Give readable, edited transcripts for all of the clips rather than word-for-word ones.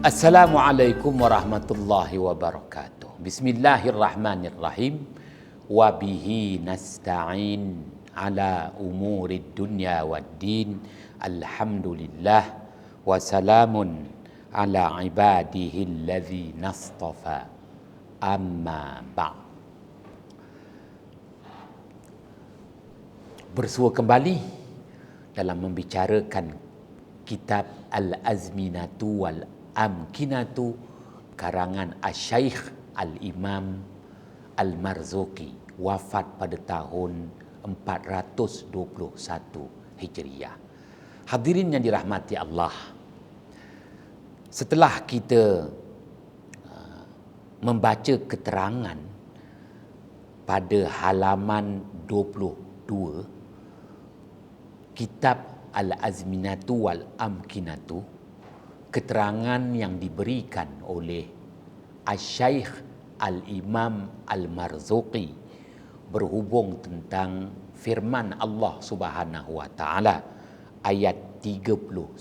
Assalamualaikum warahmatullahi wabarakatuh. Bismillahirrahmanirrahim. Wabihi nasta'in ala umurid dunya waddin. Alhamdulillah. Wassalamun ala ibadihi alladhi nastafa. Amma ba'. Bersua kembali dalam membicarakan kitab Al-Azminatu wal-Amkinatu karangan Asy-Syaikh Al-Imam Al-Marzuqi, wafat pada tahun 421 Hijriah. Hadirin yang dirahmati Allah, setelah kita membaca keterangan pada halaman 22 kitab Al-Azminatu wal-Amkinatu, keterangan yang diberikan oleh Asy-Syaikh Al-Imam Al-Marzuqi berhubung tentang firman Allah Subhanahu wa taala ayat 39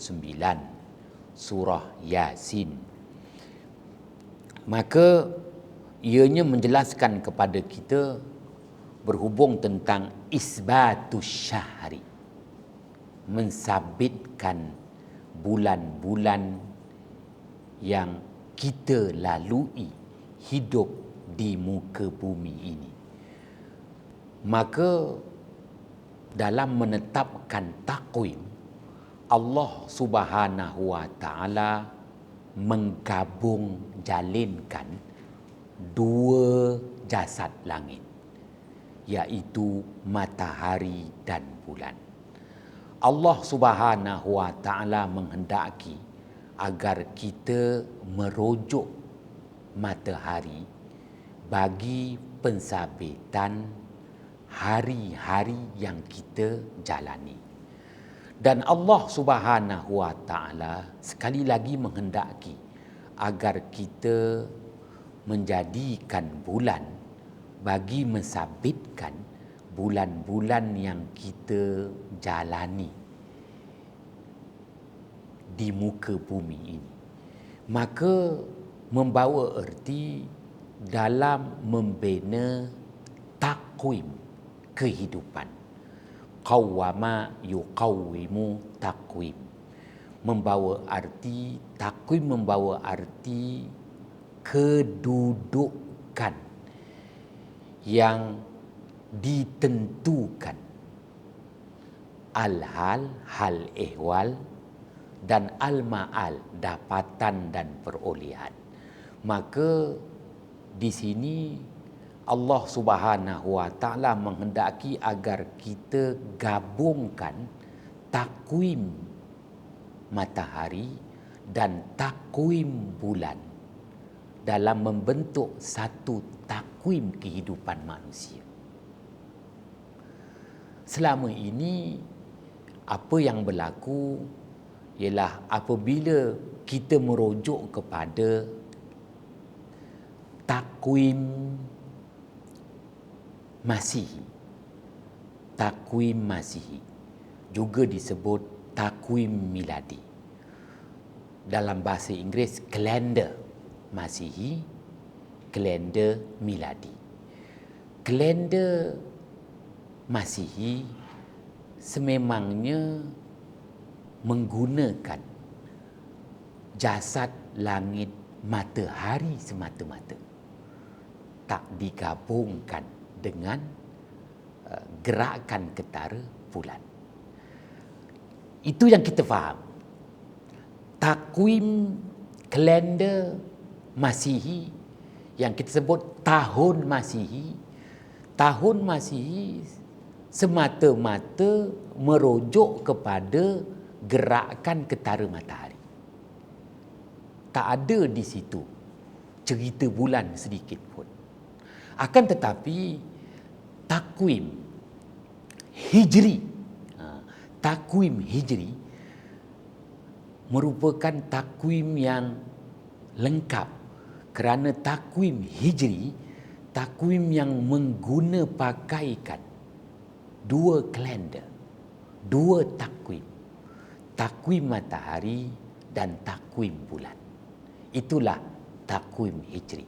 surah Yasin. Maka ianya menjelaskan kepada kita berhubung tentang isbatus syahri, mensabitkan bulan-bulan yang kita lalui hidup di muka bumi ini. Maka dalam menetapkan takwim, Allah Subhanahu wa taala menggabung jalinkan dua jasad langit, iaitu matahari dan bulan. Allah Subhanahu wa taala menghendaki agar kita merujuk matahari bagi pensabitan hari-hari yang kita jalani. Dan Allah Subhanahu wa taala sekali lagi menghendaki agar kita menjadikan bulan bagi mensabitkan bulan-bulan yang kita jalani di muka bumi ini. Maka membawa erti dalam membina takwim kehidupan. Qawwama yuqawwimu takwim. Membawa arti, takwim membawa arti kedudukan yang ditentukan al-hal, hal ehwal, dan al-ma'al, dapatan dan perolehan. Maka di sini Allah Subhanahu wa taala menghendaki agar kita gabungkan takwim matahari dan takwim bulan dalam membentuk satu takwim kehidupan manusia. Selama ini apa yang berlaku ialah apabila kita merujuk kepada takwim Masihi, takwim Masihi juga disebut takwim miladi. Dalam bahasa Inggeris, kalender Masihi, kalender miladi. Kalender Masihi sememangnya menggunakan jasad langit matahari semata-mata, tak digabungkan dengan gerakan ketara bulan. Itu yang kita faham. Takwim kalender Masihi yang kita sebut tahun Masihi. Tahun Masihi semata-mata merujuk kepada gerakan ketara matahari. Tak ada di situ cerita bulan sedikit pun. Akan tetapi takwim Hijri, takwim Hijri merupakan takwim yang lengkap, kerana takwim Hijri, takwim yang mengguna pakaikan dua kalender, dua takwim, takwim matahari dan takwim bulan. Itulah takwim hijri.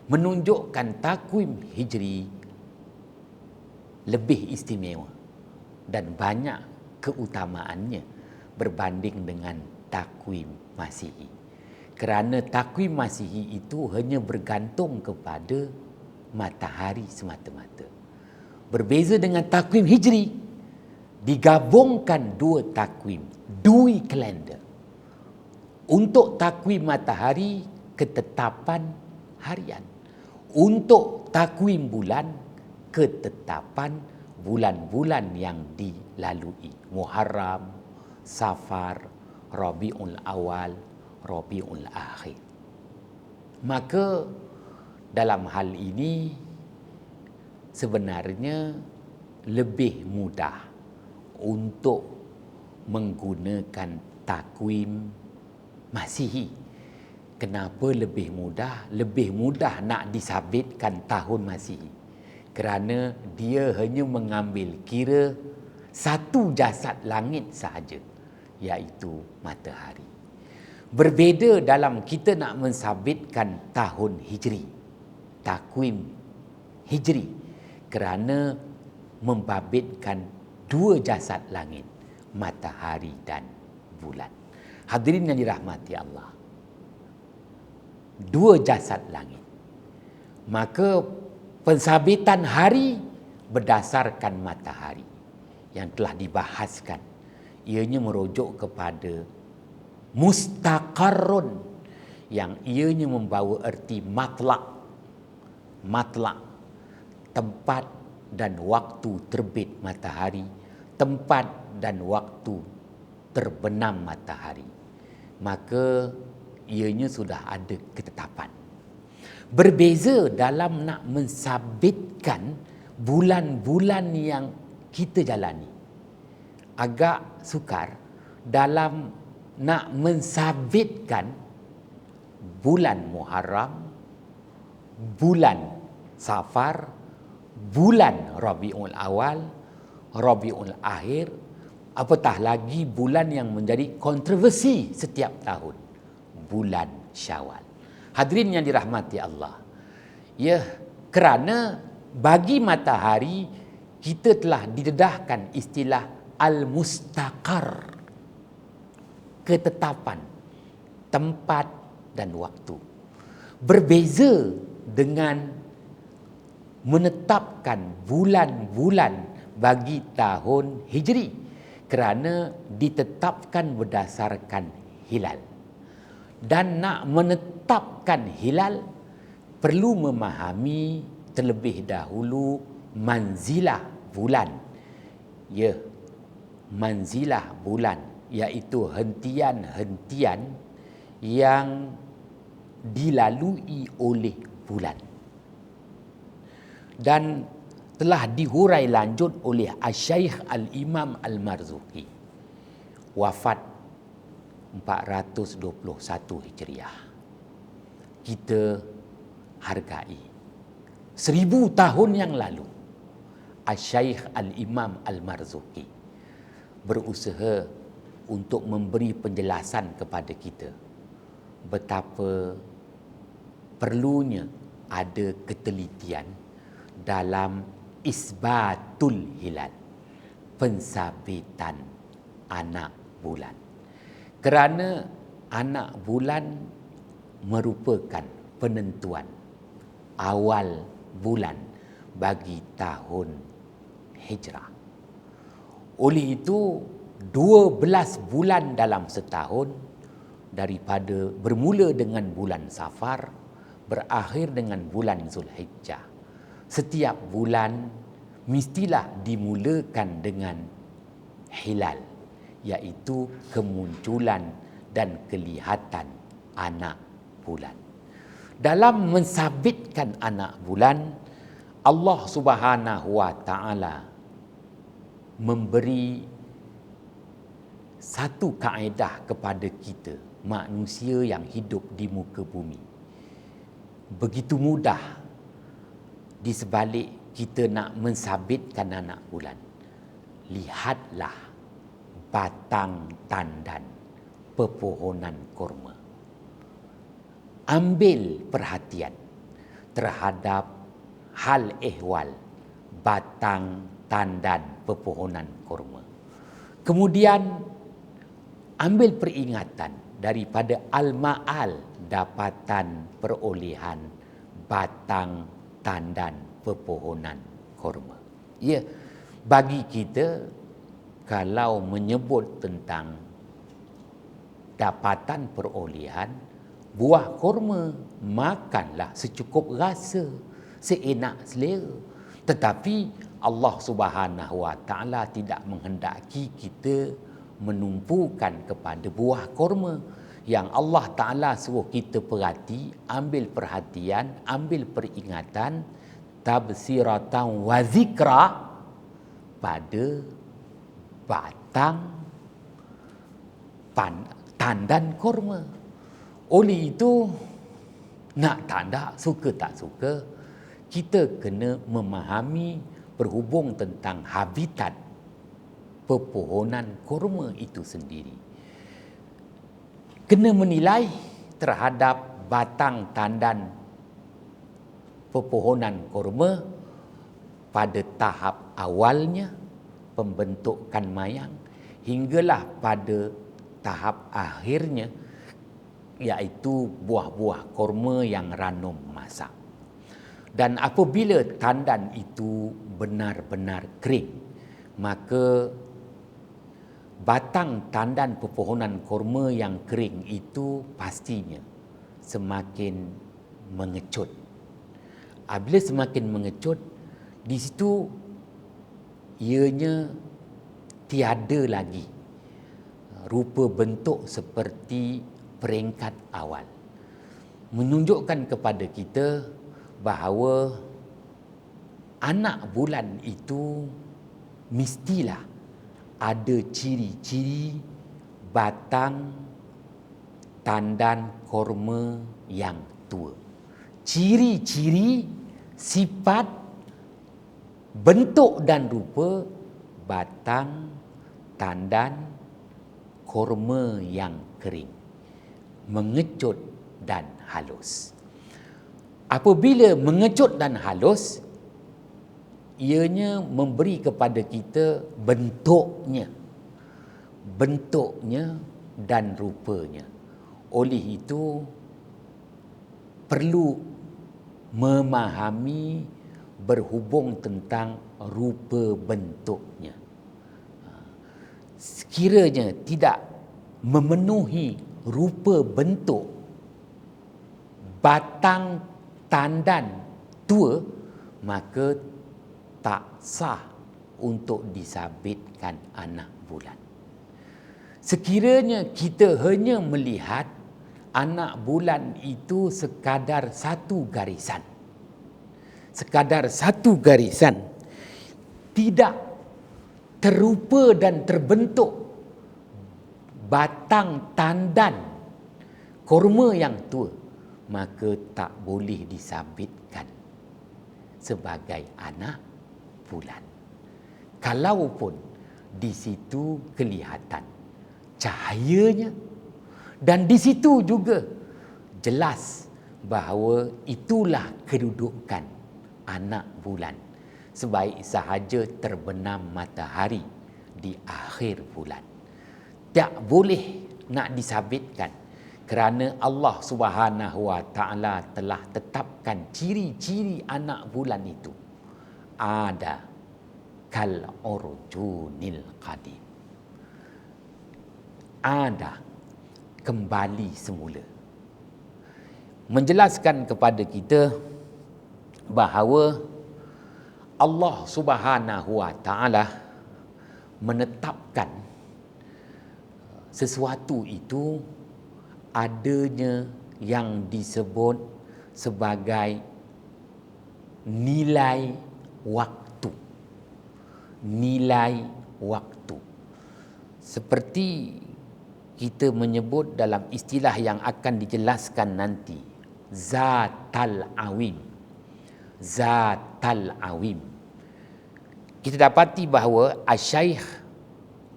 Menunjukkan takwim hijri lebih istimewa dan banyak keutamaannya berbanding dengan takwim Masihi. Kerana takwim Masihi itu hanya bergantung kepada matahari semata-mata. Berbeza dengan takwim hijri, digabungkan dua takwim, dua kalender. Untuk takwim matahari, ketetapan harian. Untuk takwim bulan, ketetapan bulan-bulan yang dilalui. Muharram, Safar, Rabiul Awal, Rabiul Akhir. Maka dalam hal ini sebenarnya lebih mudah untuk menggunakan takwim Masihi. Kenapa lebih mudah? Lebih mudah nak disabitkan tahun Masihi. Kerana dia hanya mengambil kira satu jasad langit sahaja, iaitu matahari. Berbeza dalam kita nak mensabitkan tahun Hijri, takwim Hijri, kerana membabitkan dua jasad langit, matahari dan bulan. Hadirin yang dirahmati Allah, dua jasad langit. Maka pensabitan hari berdasarkan matahari yang telah dibahaskan. Ianya merujuk kepada mustaqarrun, yang ianya membawa erti matlaq. Matlaq, tempat dan waktu terbit matahari, tempat dan waktu terbenam matahari. Maka ianya sudah ada ketetapan. Berbeza dalam nak mensabitkan bulan-bulan yang kita jalani. Agak sukar dalam nak mensabitkan bulan Muharram, bulan Safar, bulan Rabiul Awal, Rabiul Akhir, apatah lagi bulan yang menjadi kontroversi setiap tahun, bulan Syawal. Hadirin yang dirahmati Allah, ya, kerana bagi matahari kita telah didedahkan istilah al-mustaqar, ketetapan tempat dan waktu. Berbeza dengan menetapkan bulan-bulan bagi tahun Hijri, kerana ditetapkan berdasarkan hilal. Dan nak menetapkan hilal perlu memahami terlebih dahulu manzilah bulan. Ya, manzilah bulan, iaitu hentian-hentian yang dilalui oleh bulan. Dan telah dihurai lanjut oleh Asy-Syaikh Al-Imam Al-Marzuqi, wafat 421 Hijriah. Kita hargai 1000 tahun yang lalu Asy-Syaikh Al-Imam Al-Marzuqi berusaha untuk memberi penjelasan kepada kita betapa perlunya ada ketelitian dalam isbatul hilal, pensabitan anak bulan. Kerana anak bulan merupakan penentuan awal bulan bagi tahun Hijrah. Oleh itu 12 bulan dalam setahun, daripada bermula dengan bulan Safar berakhir dengan bulan Zulhijjah. Setiap bulan mestilah dimulakan dengan hilal, iaitu kemunculan dan kelihatan anak bulan. Dalam mensabitkan anak bulan, Allah Subhanahu wa taala memberi satu kaedah kepada kita, manusia yang hidup di muka bumi. Begitu mudah di sebalik kita nak mensabitkan anak bulan. Lihatlah batang tandan pepohonan kurma. ambil perhatian terhadap hal ehwal batang tandan pepohonan kurma. Kemudian ambil peringatan daripada al-ma'al, dapatan perolehan batang tandan pepohonan kurma. Ya, bagi kita kalau menyebut tentang dapatan perolehan buah kurma, makanlah secukup rasa, seenak selera. Tetapi Allah Subhanahu Wa Taala tidak menghendaki kita menumpukan kepada buah kurma. Yang Allah Taala suruh kita perhati, ambil perhatian, ambil peringatan, tabsiratan wa zikra pada batang tandan kurma. Oleh itu, nak tak nak, suka tak suka, kita kena memahami berhubung tentang habitat pepohonan kurma itu sendiri. Kena menilai terhadap batang tandan pepohonan kurma pada tahap awalnya, pembentukan mayang, hinggalah pada tahap akhirnya, iaitu buah-buah kurma yang ranum masak. Dan apabila tandan itu benar-benar kering, maka batang tandan pepohonan kurma yang kering itu pastinya semakin mengecut. Apabila semakin mengecut, di situ ianya tiada lagi rupa bentuk seperti peringkat awal, menunjukkan kepada kita bahawa anak bulan itu mestilah ada ciri-ciri batang tandan kurma yang tua. Ciri-ciri, sifat, bentuk dan rupa batang tandan kurma yang kering, mengecut dan halus. Apabila mengecut dan halus, ianya memberi kepada kita bentuknya dan rupanya. Oleh itu, perlu memahami berhubung tentang rupa bentuknya. Sekiranya tidak memenuhi rupa bentuk batang tandan tua, maka tak sah untuk disabitkan anak bulan. Sekiranya kita hanya melihat anak bulan itu sekadar satu garisan, tidak terupa dan terbentuk batang tandan kurma yang tua, maka tak boleh disabitkan sebagai anak bulan. Kalaupun di situ kelihatan cahayanya, dan di situ juga jelas bahawa itulah kedudukan anak bulan, sebaik sahaja terbenam matahari di akhir bulan. Tak boleh nak disabitkan, kerana Allah Subhanahu Wa Taala telah tetapkan ciri-ciri anak bulan itu ada kal urjunil qadim, ada kembali semula, menjelaskan kepada kita bahawa Allah Subhanahu Wa Taala menetapkan sesuatu itu adanya yang disebut sebagai nilai waktu. Nilai waktu. Seperti kita menyebut dalam istilah yang akan dijelaskan nanti, zatal awim. Zatal awim. Kita dapati bahawa Asy-Syaikh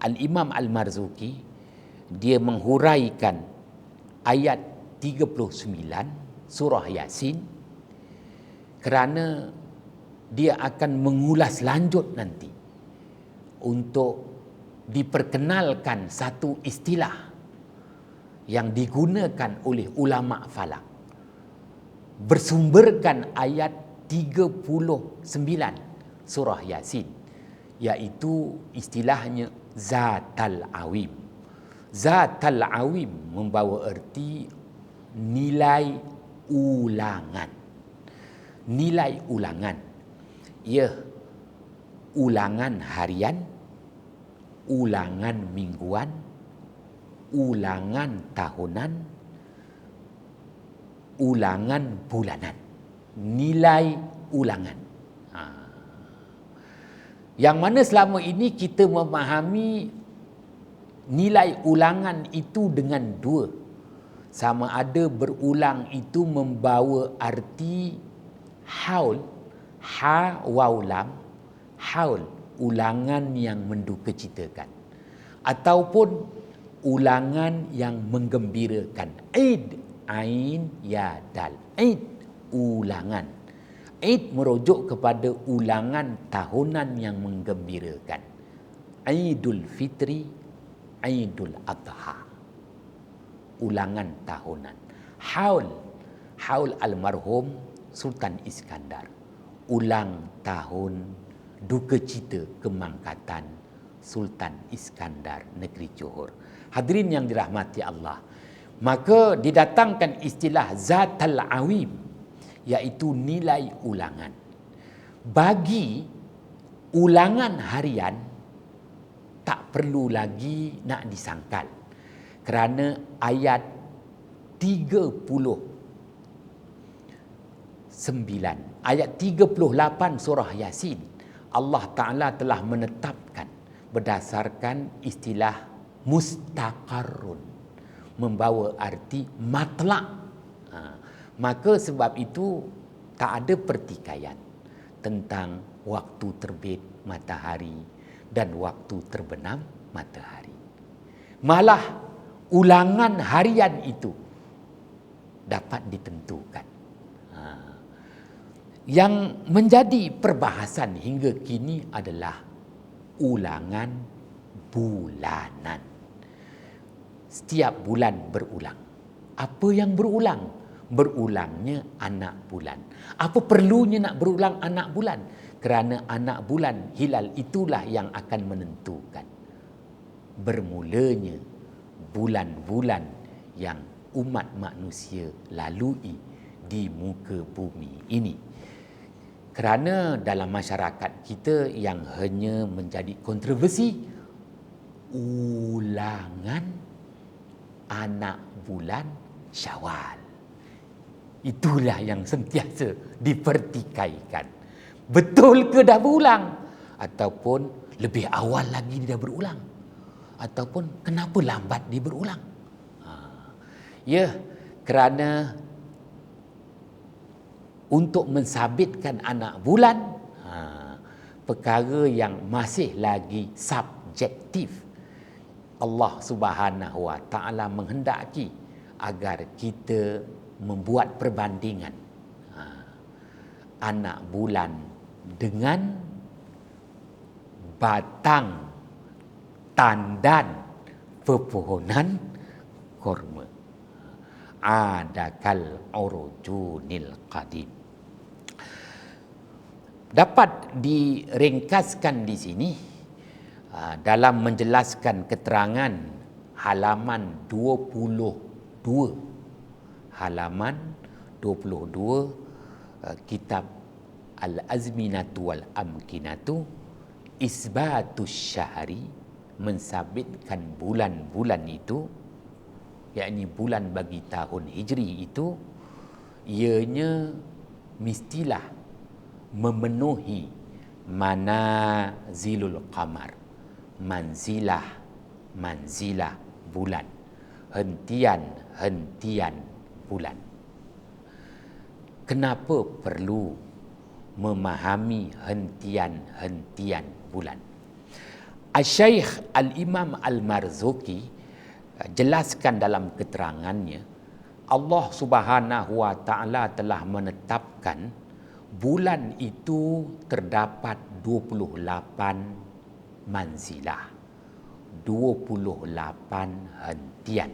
Al-Imam Al-Marzuki dia menghuraikan ayat 39 surah Yasin, kerana dia akan mengulas lanjut nanti untuk diperkenalkan satu istilah yang digunakan oleh ulama falak, bersumberkan ayat 39 surah Yasin, iaitu istilahnya Zatal Awim. Zatal Awim membawa erti nilai ulangan. Nilai ulangan, ia ulangan harian, ulangan mingguan, ulangan tahunan, ulangan bulanan. Nilai ulangan. Yang mana selama ini kita memahami nilai ulangan itu dengan dua. Sama ada berulang itu membawa arti haul, ha waw lam, haul, ulangan yang mendukacitakan, ataupun ulangan yang menggembirakan. Id, ain, ya, dal. Id, ulangan. Id merujuk kepada ulangan tahunan yang menggembirakan. Aidul Fitri, Aidul Adha. Ulangan tahunan. Haul, haul almarhum Sultan Iskandar. Ulang tahun duka cita kemangkatan Sultan Iskandar negeri Johor. Hadirin yang dirahmati Allah, maka didatangkan istilah Zatal Awim, iaitu nilai ulangan. Bagi ulangan harian tak perlu lagi nak disangkal, kerana ayat 39, ayat 38 surah Yasin, Allah Ta'ala telah menetapkan berdasarkan istilah mustaqarrun, membawa arti matlak. Maka sebab itu tak ada pertikaian tentang waktu terbit matahari dan waktu terbenam matahari. Malah ulangan harian itu dapat ditentukan. Yang menjadi perbahasan hingga kini adalah ulangan bulanan. Setiap bulan berulang. Apa yang berulang? Berulangnya anak bulan. Apa perlunya nak berulang anak bulan? Kerana anak bulan hilal itulah yang akan menentukan bermulanya bulan-bulan yang umat manusia lalui di muka bumi ini. Kerana dalam masyarakat kita yang hanya menjadi kontroversi, ulangan anak bulan Syawal. Itulah yang sentiasa dipertikaikan. Betul ke dah berulang? Ataupun lebih awal lagi dia dah berulang? Ataupun kenapa lambat dia berulang? Ya, kerana untuk mensabitkan anak bulan, perkara yang masih lagi subjektif. Allah Subhanahu Wa Ta'ala menghendaki agar kita membuat perbandingan anak bulan dengan batang tandan pepohonan kurma. Adakal urujunil qadim. Dapat diringkaskan di sini dalam menjelaskan keterangan halaman 22. Halaman 22 kitab Al-Azminatu wal Amkinatu, isbatus syahri, mensabitkan bulan-bulan itu, yakni bulan bagi tahun Hijri itu, ianya mestilah memenuhi manazilul qamar, manzilah bulan, hentian bulan. Kenapa perlu memahami hentian bulan? Al-Syaikh Al-Imam Al-Marzuki jelaskan dalam keterangannya Allah Subhanahu wa taala telah menetapkan bulan itu terdapat 28 manzilah, 28 hentian.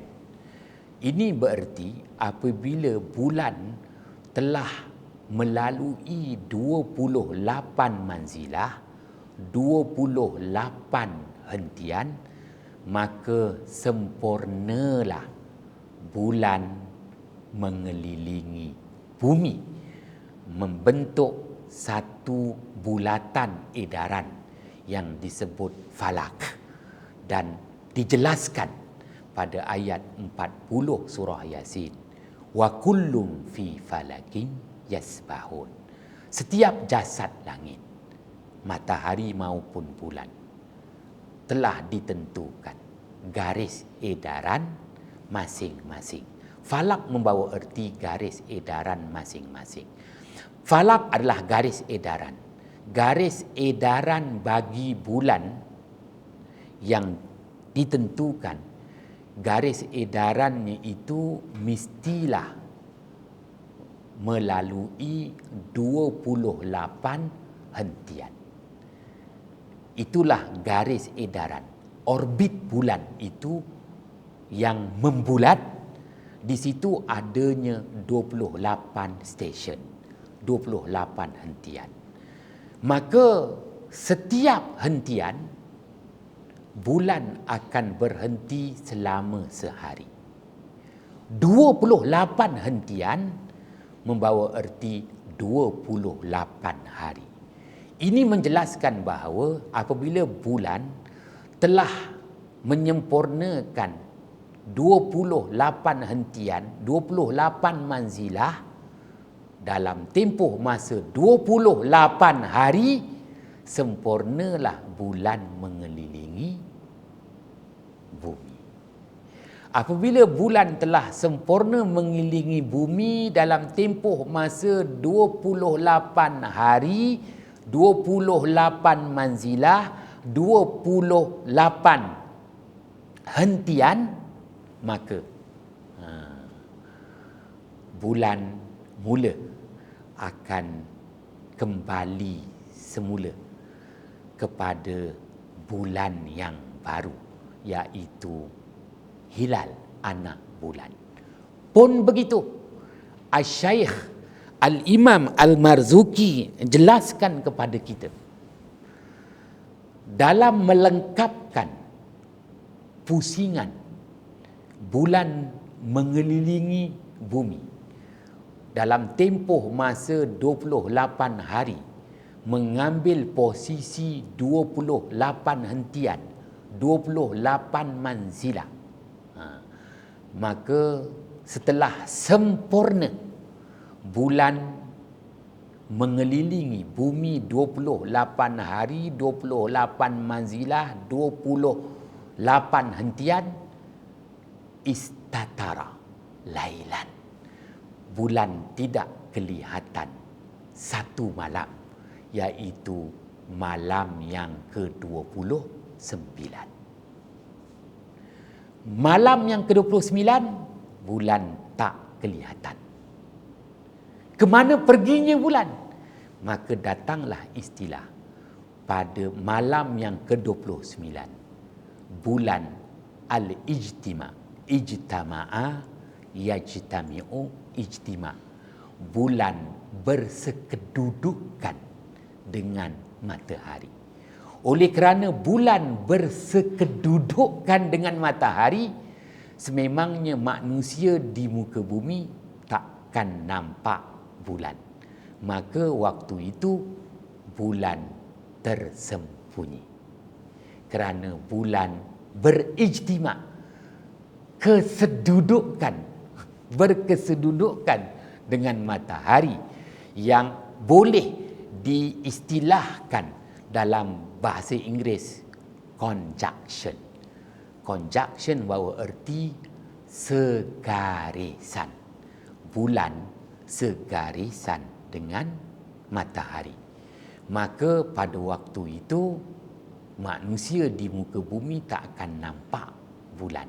Ini bererti apabila bulan telah melalui 28 manzilah, 28 hentian, maka sempurnalah bulan mengelilingi bumi, membentuk satu bulatan edaran yang disebut falak, dan dijelaskan pada ayat 40 surah Yasin, wa kullum fi falakin yasbahun. Setiap jasad langit, matahari maupun bulan, telah ditentukan garis edaran masing-masing. Falak membawa erti garis edaran masing-masing. Falak adalah garis edaran. Garis edaran bagi bulan yang ditentukan, garis edarannya itu mestilah melalui 28 hentian. Itulah garis edaran. Orbit bulan itu yang membulat, di situ adanya 28 stesen, 28 hentian. Maka setiap hentian bulan akan berhenti selama sehari. 28 hentian membawa erti 28 hari. Ini menjelaskan bahawa apabila bulan telah menyempurnakan 28 hentian, 28 manzilah dalam tempoh masa 28 hari, sempurnalah bulan mengelilingi bumi. Apabila bulan telah sempurna mengelilingi bumi dalam tempoh masa 28 hari, 28 manzilah, 28 hentian, maka bulan mula akan kembali semula kepada bulan yang baru, iaitu hilal anak bulan. Pun begitu, Al-Syaikh Al-Imam Al-Marzuki jelaskan kepada kita, dalam melengkapkan pusingan bulan mengelilingi bumi dalam tempoh masa 28 hari, mengambil posisi 28 hentian, 28 manzilah. Maka setelah sempurna bulan mengelilingi bumi 28 hari, 28 manzilah, 28 hentian, istatara lailan. Bulan tidak kelihatan satu malam, iaitu malam yang ke-29. Malam yang ke-29, bulan tak kelihatan. Kemana perginya bulan? Maka datanglah istilah pada malam yang ke-29, bulan al-ijtima, ijtama'a yajtami'u ijtima', bulan bersekedudukan dengan matahari. Oleh kerana bulan bersekedudukan dengan matahari, sememangnya manusia di muka bumi takkan nampak bulan. Maka waktu itu bulan tersembunyi. Kerana bulan berijtima', berkesedudukan dengan matahari, yang boleh diistilahkan dalam bahasa Inggeris conjunction. Conjunction bawa erti segarisan. Bulan segarisan dengan matahari. Maka pada waktu itu manusia di muka bumi tak akan nampak bulan,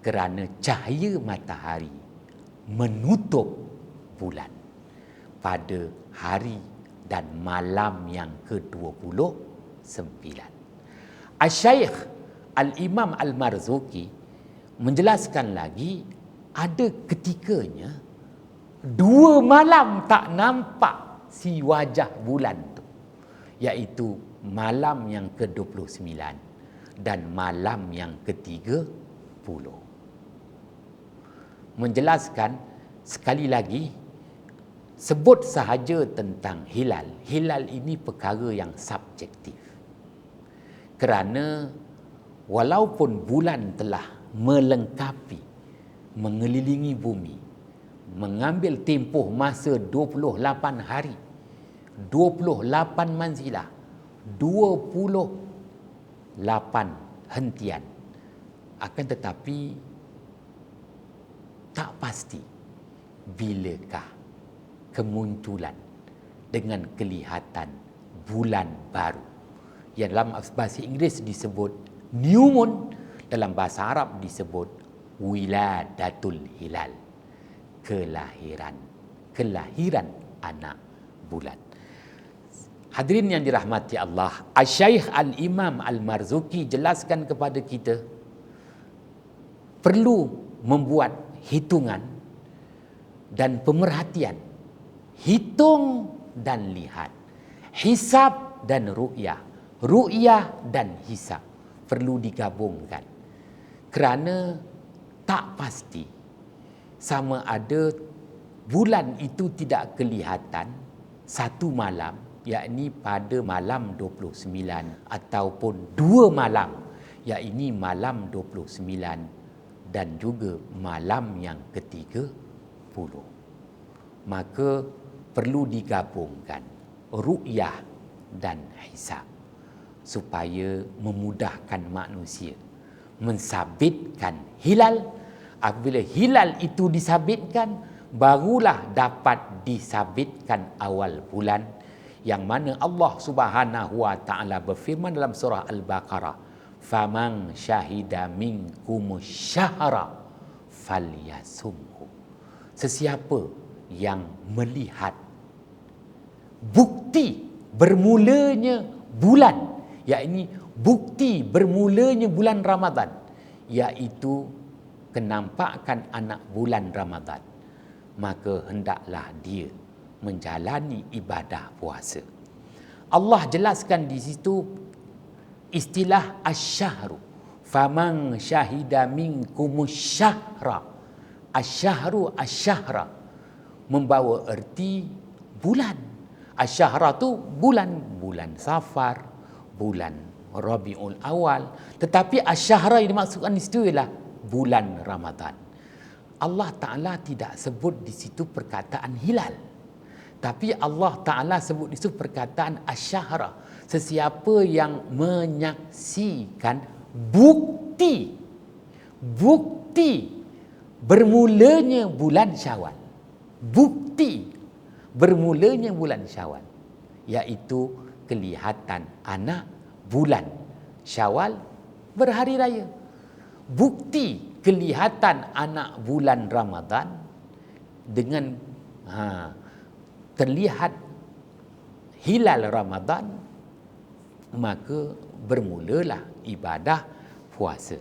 kerana cahaya matahari menutup bulan pada hari dan malam yang ke-29. Asy-Syaikh Al-Imam Al-Marzuki menjelaskan lagi, ada ketikanya 2 malam tak nampak si wajah bulan tu, iaitu malam yang ke-29 dan malam yang ke-30. Menjelaskan sekali lagi, sebut sahaja tentang hilal. Hilal ini perkara yang subjektif. Kerana walaupun bulan telah melengkapi, mengelilingi bumi, mengambil tempoh masa 28 hari, 28 manzilah, 28 hentian, akan tetapi tak pasti bilakah kemunculan dengan kelihatan bulan baru, yang dalam bahasa Inggeris disebut new moon, dalam bahasa Arab disebut wiladatul hilal, kelahiran anak bulan. Hadirin yang dirahmati Allah, Asy-Syaikh Al-Imam Al-Marzuki jelaskan kepada kita perlu membuat hitungan dan pemerhatian, hitung dan lihat, hisab dan ru'yah, ru'yah dan hisab perlu digabungkan, kerana tak pasti sama ada bulan itu tidak kelihatan satu malam, yakni pada malam 29, ataupun 2 malam, yakni malam 29 dan juga malam yang ke-30. Maka perlu digabungkan ru'yah dan hisab supaya memudahkan manusia mensabitkan hilal. Apabila hilal itu disabitkan, barulah dapat disabitkan awal bulan, yang mana Allah Subhanahu wa taala berfirman dalam surah Al-Baqarah, "Faman syahida minkum syahra falyasumhu." Sesiapa yang melihat bukti bermulanya bulan, yakni bukti bermulanya bulan Ramadan, iaitu kenampakan anak bulan Ramadan, maka hendaklah dia menjalani ibadah puasa. Allah jelaskan di situ istilah asy-syahru, faman syahida minkumus syahra. Asy-syahru, asy-syahra membawa erti bulan. Asy-syahra tu bulan, bulan Safar, bulan Rabiul Awal, tetapi asy-syahra yang dimaksudkan di situ ialah bulan Ramadan. Allah Ta'ala tidak sebut di situ perkataan hilal, tapi Allah Ta'ala sebut di situ perkataan asy-syahra. Sesiapa yang menyaksikan bukti bermulanya bulan Syawal, bukti bermulanya bulan Syawal, iaitu kelihatan anak bulan Syawal berhari raya. Bukti kelihatan anak bulan Ramadan dengan terlihat hilal Ramadan, maka bermulalah ibadah puasa.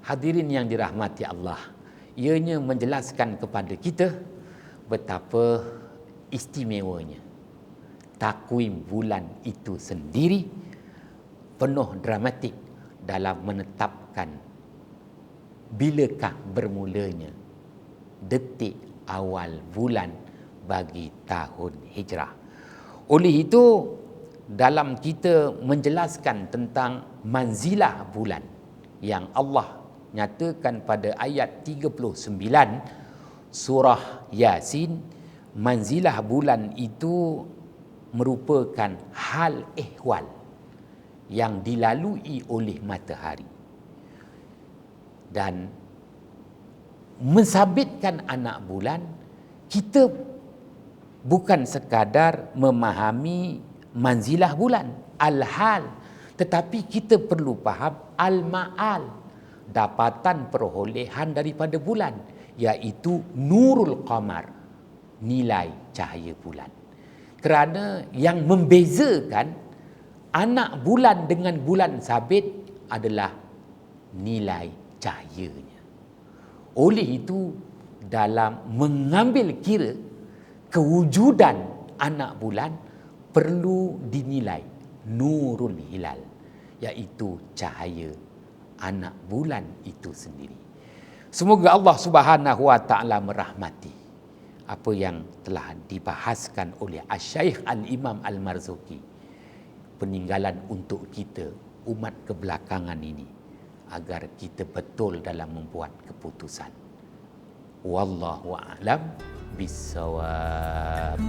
Hadirin yang dirahmati Allah, ianya menjelaskan kepada kita betapa istimewanya takwim bulan itu sendiri, penuh dramatik dalam menetapkan bilakah bermulanya detik awal bulan bagi tahun hijrah. Oleh itu, dalam kita menjelaskan tentang manzilah bulan yang Allah nyatakan pada ayat 39 surah Yasin, manzilah bulan itu merupakan hal ehwal yang dilalui oleh matahari, dan mensabitkan anak bulan. Kita bukan sekadar memahami manzilah bulan, al-hal, tetapi kita perlu faham al-ma'al, dapatan perolehan daripada bulan, iaitu nurul qamar, nilai cahaya bulan. Kerana yang membezakan anak bulan dengan bulan sabit adalah nilai cahayanya. Oleh itu, dalam mengambil kira kewujudan anak bulan perlu dinilai nurul hilal, iaitu cahaya anak bulan itu sendiri. Semoga Allah Subhanahu wa taala merahmati apa yang telah dibahaskan oleh Asy-Syaikh Al-Imam Al-Marzuki, peninggalan untuk kita umat kebelakangan ini, agar kita betul dalam membuat keputusan. Wallahu a'lam bissawab.